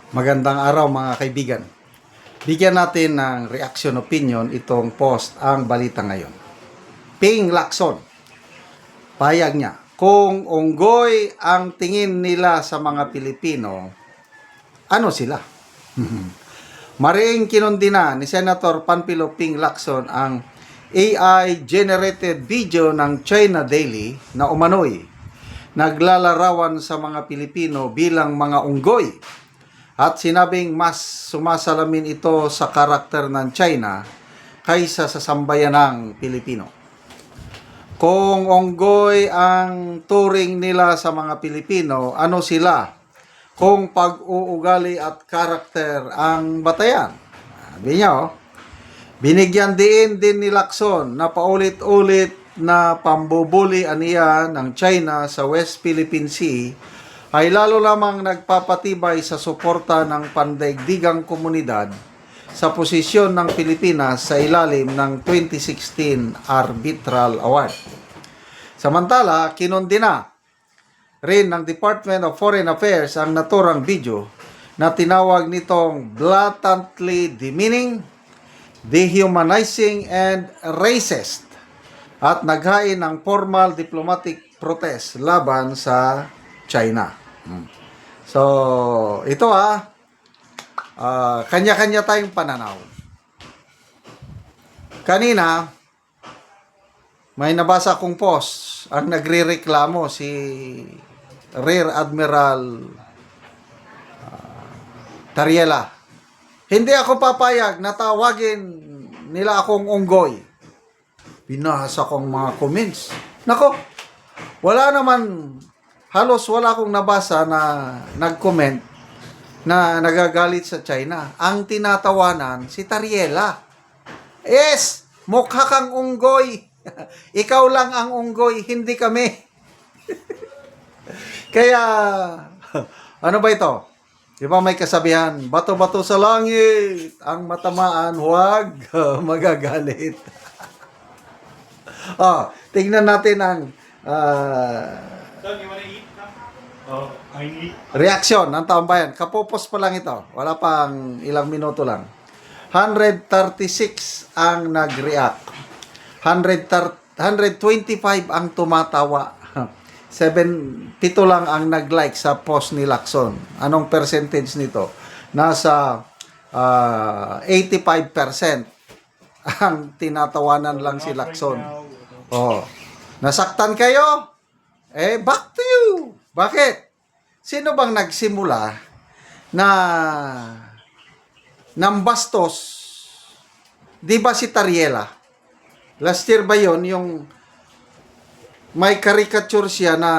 Magandang araw mga kaibigan. Bigyan natin ng reaction opinion itong post ang balita ngayon. Ping Lacson, payag niya, kung unggoy ang tingin nila sa mga Pilipino, ano sila? Mariing kinundina ni Senator Panfilo Ping Lacson ang AI-generated video ng China Daily na umano'y naglalarawan sa mga Pilipino bilang mga unggoy. At sinabing mas sumasalamin ito sa karakter ng China kaysa sa sambayanang Pilipino. Kung unggoy ang turing nila sa mga Pilipino, ano sila? Kung pag-uugali at karakter ang batayan. Sabi niya, binigyan din ni Lacson na paulit-ulit na pambubuli aniya ng China sa West Philippine Sea ay lalo lamang nagpapatibay sa suporta ng pandaigdigang komunidad sa posisyon ng Pilipinas sa ilalim ng 2016 Arbitral Award. Samantala, kinundina rin ng Department of Foreign Affairs ang naturang video na tinawag nitong blatantly demeaning, dehumanizing, and racist at naghain ng formal diplomatic protest laban sa China. So, ito kanya-kanya tayong pananaw. Kanina, may nabasa kong post ang nagrereklamo si Rear Admiral Tariela. Hindi ako papayag na tawagin nila akong unggoy. Binasa kong mga comments. Nako, halos wala akong nabasa na nag-comment na nagagalit sa China. Ang tinatawanan, si Tariela. Yes, mukha kang unggoy. Ikaw lang ang unggoy, hindi kami. Kaya, ano ba ito? Di ba may kasabihan, bato-bato sa langit, ang matamaan, huwag magagalit. Tingnan natin ang reaksyon ng taong bayan. Kapopos pa lang ito. Wala pang ilang minuto lang. 136 ang nag-react. 125 ang tumatawa. 7 lang ang nag-like sa post ni Lacson. Anong percentage nito? Nasa 85% ang tinatawanan lang si Lacson. Nasaktan kayo? Back to you. Bakit? Sino bang nagsimula na nambastos? Di ba si Tariela? Last year ba yon yung may caricature siya na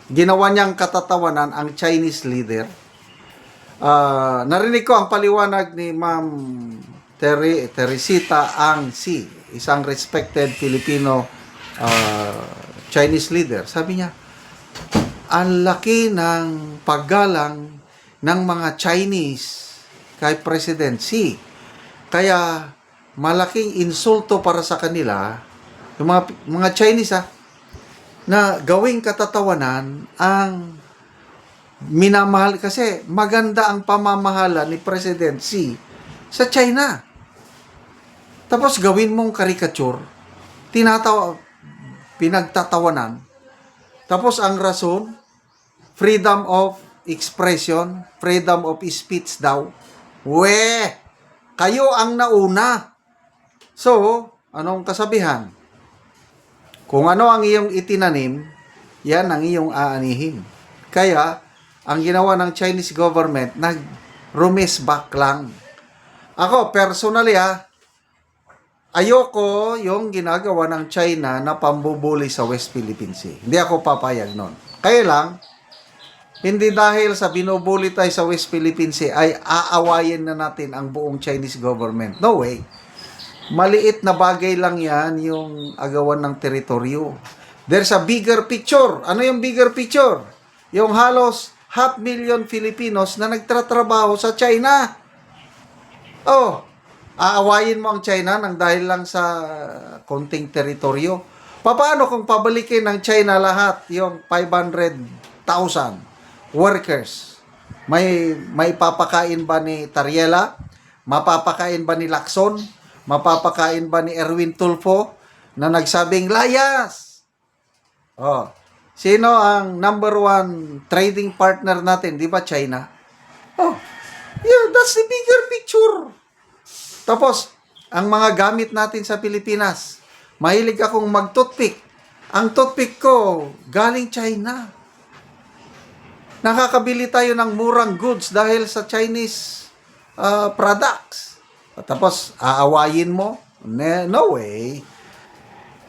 ginawa niyang katatawanan ang Chinese leader? Narinig ko ang paliwanag ni Ma'am Teresita Ang Si, isang respected Filipino Chinese leader. Sabi niya, ang laki ng paggalang ng mga Chinese kay President Xi. Kaya malaking insulto para sa kanila, yung mga Chinese na gawing katatawanan ang minamahal, kasi maganda ang pamamahala ni President Xi sa China. Tapos gawin mong caricature, pinagtatawanan. Tapos ang rason, freedom of expression, freedom of speech daw. Kayo ang nauna. So, anong kasabihan? Kung ano ang iyong itinanim, yan ang iyong aanihin. Kaya, ang ginawa ng Chinese government, nag-rumis back lang. Ako, personally ayoko yung ginagawa ng China na pambubuli sa West Philippine Sea. Hindi ako papayag nun. Kaya lang, hindi dahil sa binubuli tayo sa West Philippine Sea ay aawayin na natin ang buong Chinese government. No way. Maliit na bagay lang yan yung agawan ng teritoryo. There's a bigger picture. Ano yung bigger picture? Yung halos 500,000 Filipinos na nagtatrabaho sa China. Aawayin mo ang China nang dahil lang sa konting teritoryo. Paano kung pabalikin ng China lahat yung 500,000 workers May papakain ba ni Tariela? Mapapakain ba ni Lacson? Mapapakain ba ni Erwin Tulfo na nagsabing layas? Oh, sino ang number 1 trading partner natin? Di ba China? Oh, yeah, that's the bigger picture. Tapos, ang mga gamit natin sa Pilipinas, mahilig akong mag-toothpick. Ang toothpick ko, galing China. Nakakabili tayo ng murang goods dahil sa Chinese products. Tapos, aawayin mo? No way.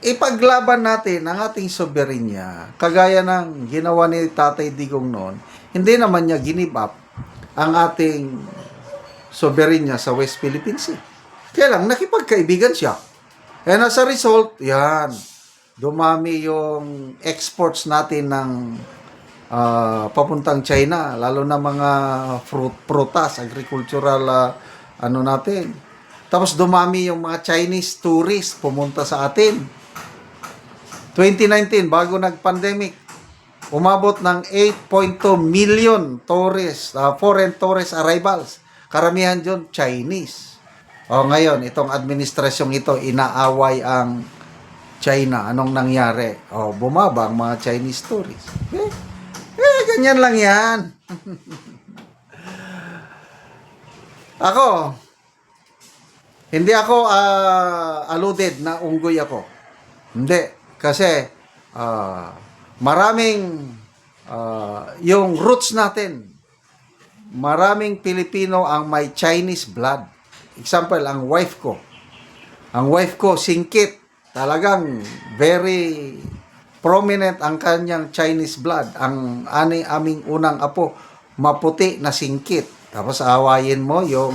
Ipaglaban natin ang ating soberenya. Kagaya ng ginawa ni Tatay Digong noon, hindi naman niya give up ang ating soberenya sa West Philippine Sea. Kaya lang, nakipagkaibigan siya. And as a result, yan, dumami yung exports natin ng papuntang China, lalo na mga prutas, agricultural natin. Tapos dumami yung mga Chinese tourists pumunta sa atin. 2019, bago nag-pandemic, umabot ng 8.2 million tourists, foreign tourist arrivals. Karamihan dyan, Chinese. O ngayon, itong administrasyong ito, inaaway ang China. Anong nangyari? O, bumaba ang mga Chinese tourists. Ganyan lang yan. Ako, hindi ako alluded na unggoy ako. Hindi. Kasi, maraming, yung roots natin, maraming Pilipino ang may Chinese blood. Example, ang wife ko. Ang wife ko, singkit. Talagang very prominent ang kanyang Chinese blood. Ang aming unang apo, maputi na singkit. Tapos awayin mo yung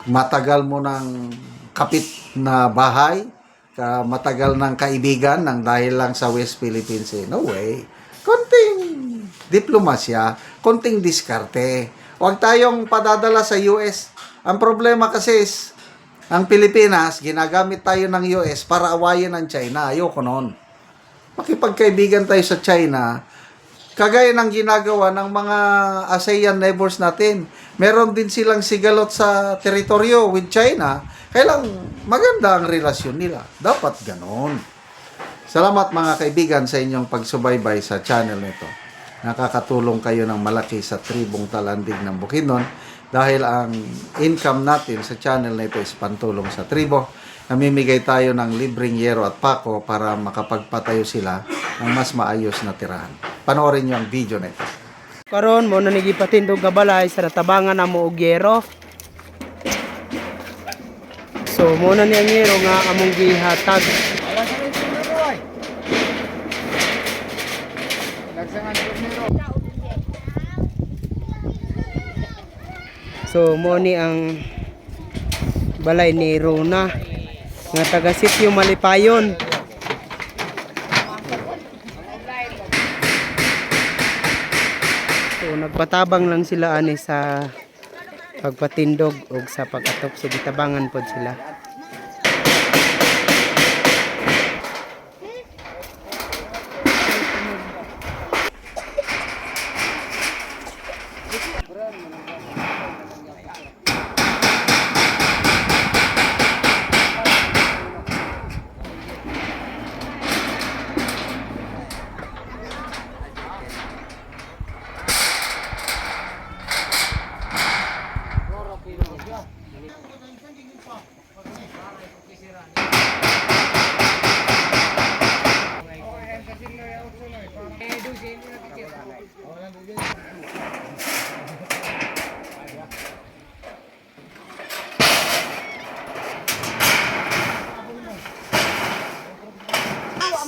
matagal mo ng kapit na bahay, matagal ng kaibigan ng dahil lang sa West Philippine Sea. No way. Konting diplomasya, konting diskarte. Huwag tayong padadala sa US. Ang problema kasi is, ang Pilipinas, ginagamit tayo ng US para awayin ang China. Ayoko noon. Makipagkaibigan tayo sa China, kagaya ng ginagawa ng mga ASEAN neighbors natin. Meron din silang sigalot sa teritoryo with China. Kailang maganda ang relasyon nila. Dapat ganon. Salamat mga kaibigan sa inyong pagsubaybay sa channel nito. Nakakatulong kayo ng malaki sa tribong Talandig ng Bukidnon dahil ang income natin sa channel nito is pantulong sa tribo. Namimigay tayo ng libreng yero at pako para makapagpatayo sila ng mas maayos na tirahan. Panoorin nyo ang video na ito. Karon mo na nagipatindog nga balay sa natabangan na mo og yero. So mo na niyang yero nga among gihatag. So mo ni ang balay ni Rona nga taga Sitio Malipayon. So nagpatabang lang sila ani sa pagpatindog o sa pag-atop, so gitabangan pod sila.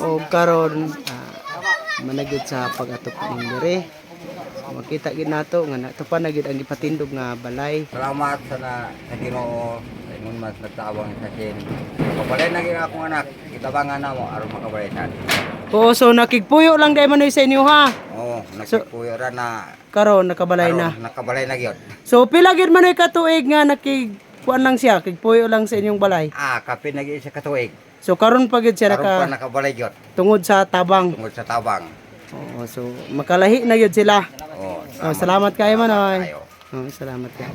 O karon managid sa pag-atop ning dire. So, makita gid nato nga nato pa na gid ang gipatindog nga balay. Salamat sa Ginoo sa imong mas nagtawang sa sin. Kabalay na gyud akong anak, kitabangan na mo aron makabalaytan. Oo, so nakigpuyo lang dai man sa inyo ha. Oo, nagpuyo ra na Karon nakabalay na. Nakabalay na gyud. So pila gid man ka tuig nga nakigkuan lang siya, kigpuyo lang sa inyong balay. Kapin na gyud sa katuig. So karon pa gid siya Karon pa nakabalay gyud tungod sa tabang. tungod sa tabang. Oo, so makalahi na gyud sila. Oh, Oh, salamat kayo Manoy. kayo. Oh, salamat kayo.